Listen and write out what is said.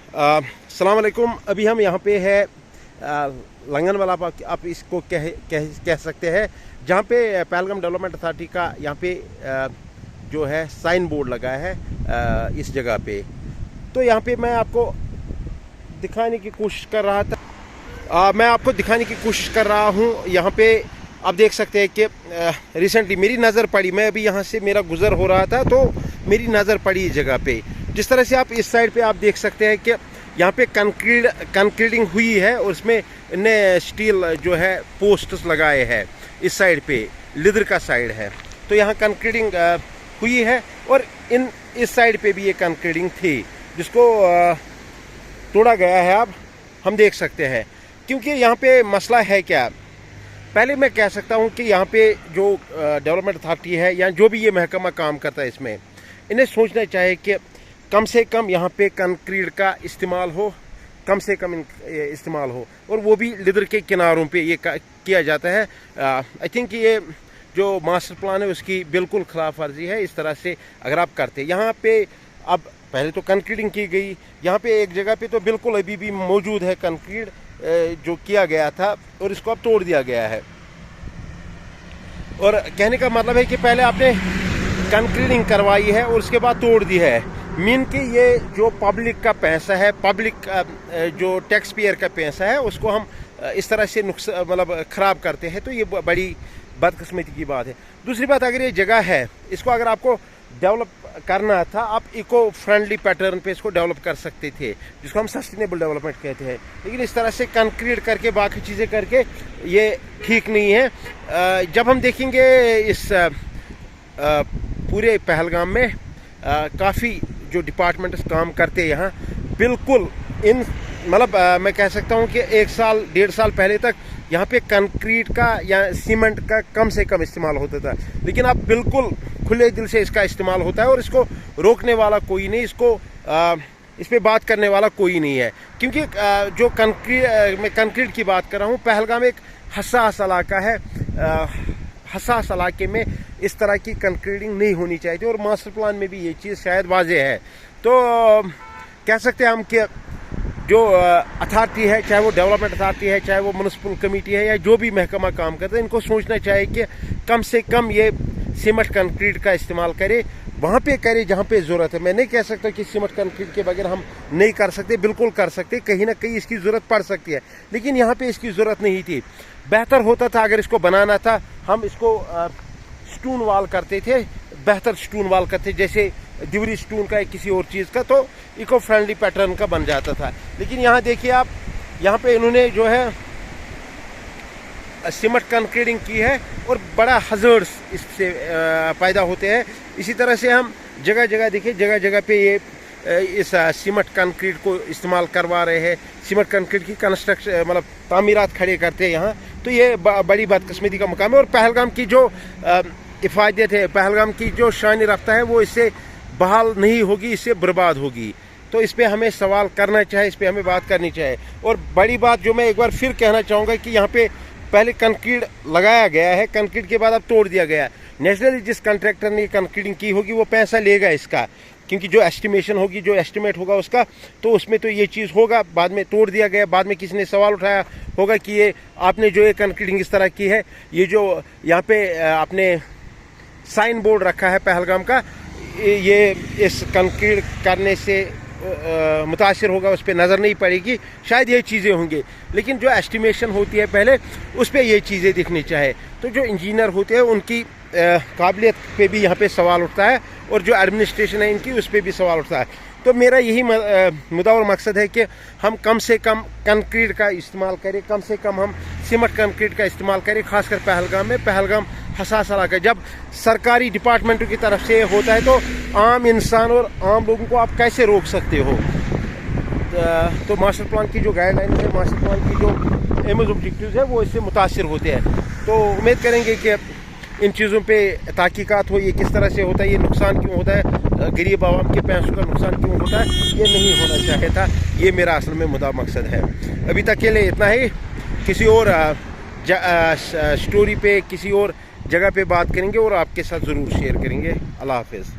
अस्सलाम वालेकुम। अभी हम यहाँ पे है लंगन वाला, आप इसको कह सकते हैं, जहाँ पे पहलगाम डेवलपमेंट अथॉरिटी का यहाँ पे जो है साइन बोर्ड लगा है इस जगह पे। तो यहाँ पे मैं आपको दिखाने की कोशिश कर रहा हूँ। यहाँ पे आप देख सकते हैं कि रिसेंटली मेरी नज़र पड़ी, मैं अभी यहाँ से मेरा गुज़र हो रहा था तो मेरी नज़र पड़ी इस जगह पे। जिस तरह से आप इस साइड पे आप देख सकते हैं कि यहाँ पे कंक्रीटिंग हुई है और उसमें इन्हें स्टील जो है पोस्ट्स लगाए हैं। इस साइड पे लिदर का साइड है तो यहाँ कंक्रीटिंग हुई है और इस साइड पे भी ये कंक्रीटिंग थी जिसको तोड़ा गया है। अब हम देख सकते हैं क्योंकि यहाँ पे मसला है क्या। पहले मैं कह सकता हूँ कि यहाँ पे जो डेवलपमेंट अथॉरिटी है या जो भी ये महकमा काम करता है, इसमें इन्हें सोचना चाहिए कि कम से कम यहाँ पे कंक्रीट का इस्तेमाल हो, कम से कम इस्तेमाल हो, और वो भी लिदर के किनारों पे ये किया जाता है। आई थिंक ये जो मास्टर प्लान है उसकी बिल्कुल खिलाफ वर्जी है। इस तरह से अगर आप करते यहाँ पे, अब पहले तो कंक्रीटिंग की गई, यहाँ पे एक जगह पे तो बिल्कुल अभी भी मौजूद है कंक्रीट जो किया गया था और इसको अब तोड़ दिया गया है। और कहने का मतलब है कि पहले आपने कंक्रीटिंग करवाई है और उसके बाद तोड़ दी है। मीन कि ये जो पब्लिक का पैसा है, पब्लिक जो टैक्स पेयर का पैसा है, उसको हम इस तरह से मतलब ख़राब करते हैं, तो ये बड़ी बदकिस्मती की बात है। दूसरी बात, अगर ये जगह है, इसको अगर आपको डेवलप करना था, आप इको फ्रेंडली पैटर्न पे इसको डेवलप कर सकते थे, जिसको हम सस्टेनेबल डेवलपमेंट कहते हैं। लेकिन इस तरह से कंक्रीट करके बाकी चीज़ें करके ये ठीक नहीं है। जब हम देखेंगे इस पूरे पहलगाम में काफ़ी जो डिपार्टमेंट्स काम करते हैं यहाँ, बिल्कुल इन मतलब मैं कह सकता हूँ कि 1 साल 1.5 साल पहले तक यहाँ पे कंक्रीट का या सीमेंट का कम से कम इस्तेमाल होता था, लेकिन अब बिल्कुल खुले दिल से इसका इस्तेमाल होता है और इसको रोकने वाला कोई नहीं, इस पे बात करने वाला कोई नहीं है। क्योंकि जो मैं कंक्रीट की बात कर रहा हूँ, पहलगाम एक हसास इलाका है। हसास इलाके में इस तरह की कंक्रीटिंग नहीं होनी चाहिए थी और मास्टर प्लान में भी ये चीज़ शायद वाज़ेह है। तो कह सकते हैं हम कि जो अथॉरिटी है, चाहे वो डेवलपमेंट अथॉरिटी है, चाहे वो म्युनिसिपल कमेटी है, या जो भी महकमा काम करता है, इनको सोचना चाहिए कि कम से कम ये सीमेंट कंक्रीट का इस्तेमाल करे, वहाँ पे करे जहाँ पे ज़रूरत है। मैं नहीं कह सकता कि सीमेंट कंक्रीट के बगैर हम नहीं कर सकते, बिल्कुल कर सकते, कहीं ना कहीं इसकी ज़रूरत पड़ सकती है, लेकिन यहाँ पे इसकी ज़रूरत नहीं थी। बेहतर होता था अगर इसको बनाना था, हम इसको स्टोन वाल करते थे, बेहतर स्टोन वाल करते, जैसे दिवरी स्टोन का या किसी और चीज़ का, तो इको फ्रेंडली पैटर्न का बन जाता था। लेकिन यहाँ देखिए आप, यहाँ पे इन्होंने जो है सीमेंट कंक्रीटिंग की है और बड़ा हज़ार्ड्स इससे पैदा होते हैं। इसी तरह से हम जगह जगह देखिए, जगह जगह पे ये इस सीमेंट कंक्रीट को इस्तेमाल करवा रहे हैं, सीमेंट कंक्रीट की कंस्ट्रक्शन मतलब तामीरात खड़े करते हैं यहाँ। तो ये बड़ी बदकिस्मती का मुकाम है और पहलगाम की जो इफादत है, पहलगाम की जो शान रफ्ता है, वो इससे बहाल नहीं होगी, इससे बर्बाद होगी। तो इस पर हमें सवाल करना चाहिए, इस पर हमें बात करनी चाहिए। और बड़ी बात जो मैं एक बार फिर कहना चाहूँगा कि यहाँ पे पहले कंक्रीट लगाया गया है, कंक्रीट के बाद अब तोड़ दिया गया। नेचुरली जिस कॉन्ट्रैक्टर ने कंक्रीटिंग की होगी वो पैसा लेगा इसका, क्योंकि जो एस्टिमेशन होगी, जो एस्टिमेट होगा उसका, तो उसमें तो ये चीज़ होगा। बाद में तोड़ दिया गया, बाद में किसी ने सवाल उठाया होगा कि ये आपने जो ये कंक्रीटिंग इस तरह की है, ये जो यहाँ पे आपने साइन बोर्ड रखा है पहलगाम का, ये इस कंक्रीट करने से मुतासिर होगा, उस पर नज़र नहीं पड़ेगी, शायद ये चीज़ें होंगी। लेकिन जो एस्टिमेशन होती है पहले, उस पर ये चीज़ें दिखनी चाहिए। तो जो इंजीनियर होते हैं उनकी काबिलियत पे भी यहाँ पे सवाल उठता है और जो एडमिनिस्ट्रेशन है इनकी, उस पर भी सवाल उठता है। तो मेरा यही मुद्दा और मकसद है कि हम कम से कम कंक्रीट का इस्तेमाल करें, कम से कम हम सीमेंट कंक्रीट का इस्तेमाल करें, खासकर पहलगाम में। पहलगाम हसास इलाका, जब सरकारी डिपार्टमेंटों की तरफ से होता है तो आम इंसान और आम लोगों को आप कैसे रोक सकते हो। तो मास्टर प्लान की जो गाइडलाइन है, मास्टर प्लान की जो एम्स ऑब्जेक्टिव्स है, वो इससे मुतासिर होते हैं। तो उम्मीद करेंगे कि इन चीज़ों पे तहकीकात हो, ये किस तरह से होता है, ये नुकसान क्यों होता है, गरीब आवाम के पैसों का नुकसान क्यों होता है, ये नहीं होना चाहिए था। ये मेरा असल में मुद्दा मकसद है। अभी तक के लिए इतना ही। किसी और स्टोरी पे, किसी और जगह पे बात करेंगे और आपके साथ ज़रूर शेयर करेंगे। अल्लाह हाफिज़।